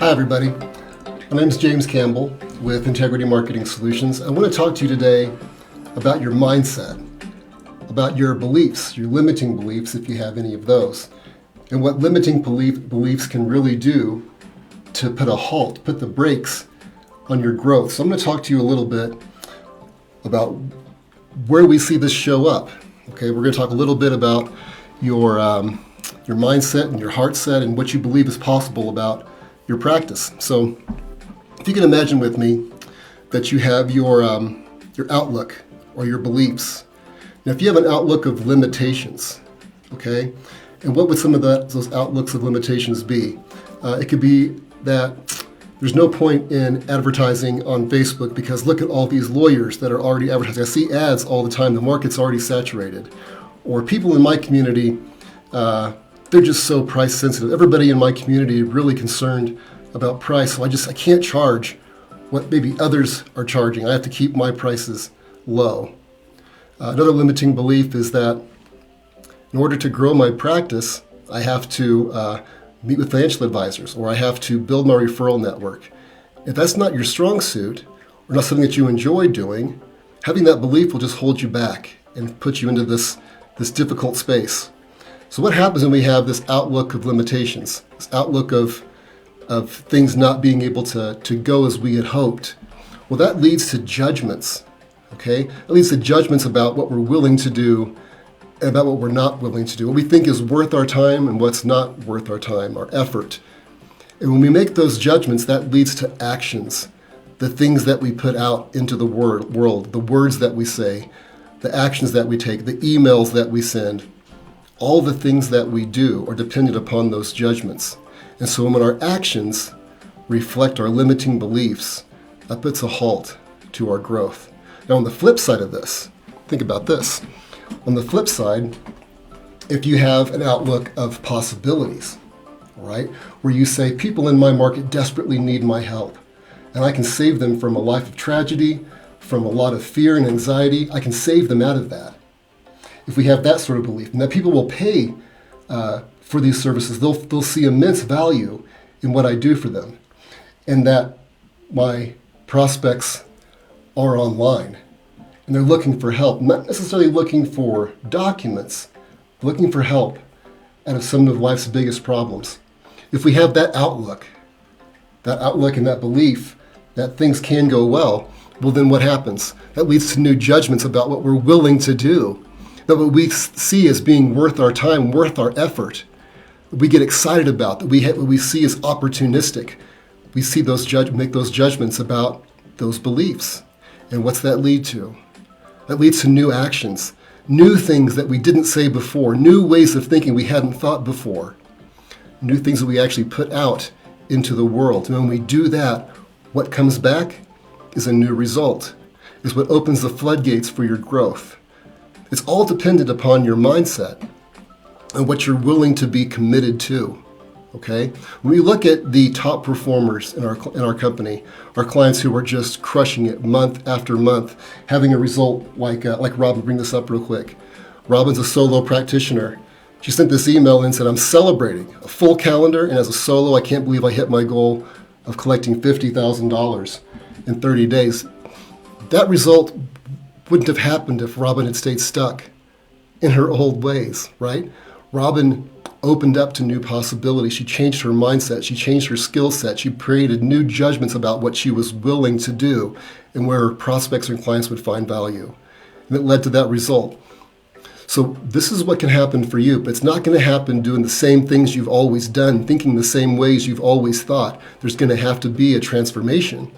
Hi everybody, my name is James Campbell with Integrity Marketing Solutions. I want to talk to you today about your mindset, about your beliefs, your limiting beliefs if you have any of those, and what limiting beliefs can really do to put a halt, put the brakes on your growth. So I'm going to talk to you a little bit about where we see this show up. Okay, we're going to talk a little bit about your mindset and your heart set and what you believe is possible about your practice. So if you can imagine with me that you have your outlook or your beliefs. Now if you have an outlook of limitations, okay, and what would some of those outlooks of limitations be? It could be that there's no point in advertising on Facebook because look at all these lawyers that are already advertising. I see ads all the time. The market's already saturated. Or people in my community, they're just so price sensitive. Everybody in my community is really concerned about price, so I can't charge what maybe others are charging. I have to keep my prices low. Another limiting belief is that in order to grow my practice, I have to meet with financial advisors, or I have to build my referral network. If that's not your strong suit, or not something that you enjoy doing, having that belief will just hold you back and put you into this difficult space. So what happens when we have this outlook of limitations, this outlook of things not being able to go as we had hoped? Well, that leads to judgments, okay? It leads to judgments about what we're willing to do and about what we're not willing to do, what we think is worth our time and what's not worth our time, our effort. And when we make those judgments, that leads to actions, the things that we put out into the world, the words that we say, the actions that we take, the emails that we send. All the things that we do are dependent upon those judgments. And so when our actions reflect our limiting beliefs, that puts a halt to our growth. Now on the flip side of this, think about this. On the flip side, if you have an outlook of possibilities, right, where you say people in my market desperately need my help, and I can save them from a life of tragedy, from a lot of fear and anxiety, I can save them out of that. If we have that sort of belief, and that people will pay for these services, they'll see immense value in what I do for them, and that my prospects are online, and they're looking for help, not necessarily looking for documents, looking for help out of some of life's biggest problems. If we have that outlook and that belief that things can go well, well then what happens? That leads to new judgments about what we're willing to do, that what we see as being worth our time, worth our effort, that we get excited about, that what we see as opportunistic. We see make those judgments about those beliefs. And what's that lead to? That leads to new actions, new things that we didn't say before, new ways of thinking we hadn't thought before, new things that we actually put out into the world. And when we do that, what comes back is a new result, is what opens the floodgates for your growth. It's all dependent upon your mindset and what you're willing to be committed to, okay? When we look at the top performers in our company, our clients who are just crushing it month after month, having a result like Robin, bring this up real quick. Robin's a solo practitioner. She sent this email and said, I'm celebrating a full calendar, and as a solo, I can't believe I hit my goal of collecting $50,000 in 30 days. That result wouldn't have happened if Robin had stayed stuck in her old ways, right? Robin opened up to new possibilities. She changed her mindset. She changed her skill set. She created new judgments about what she was willing to do and where her prospects and clients would find value. And it led to that result. So this is what can happen for you, but it's not going to happen doing the same things you've always done, thinking the same ways you've always thought. There's going to have to be a transformation.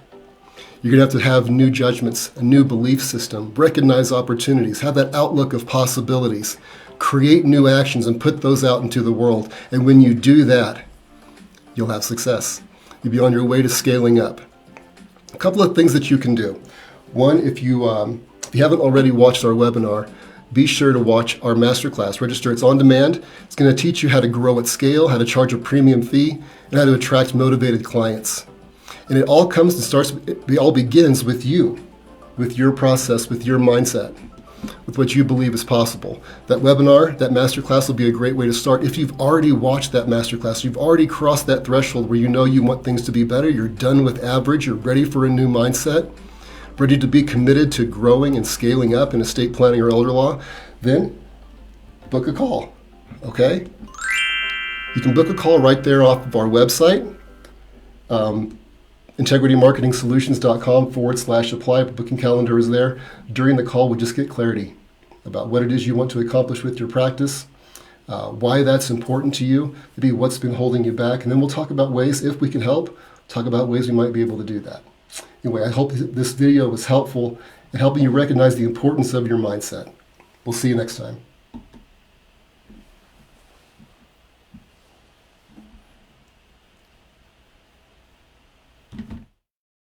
You're going to have new judgments, a new belief system, recognize opportunities, have that outlook of possibilities, create new actions and put those out into the world. And when you do that, you'll have success. You'll be on your way to scaling up. A couple of things that you can do. One, if you haven't already watched our webinar, be sure to watch our masterclass. Register. It's on demand. It's going to teach you how to grow at scale, how to charge a premium fee, and how to attract motivated clients. And it all begins with you, with your process, with your mindset. with what you believe is possible. That webinar, that masterclass will be a great way to start. If you've already watched that masterclass, you've already crossed that threshold where you know you want things to be better, you're done with average, you're ready for a new mindset, ready to be committed to growing and scaling up in estate planning or elder law, then book a call, okay? You can book a call right there off of our website, integritymarketingsolutions.com/apply. Booking calendar is there. During the call, we'll just get clarity about what it is you want to accomplish with your practice, why that's important to you, maybe what's been holding you back, and then we'll talk about ways, if we can help, talk about ways we might be able to do that. Anyway, I hope this video was helpful in helping you recognize the importance of your mindset. We'll see you next time.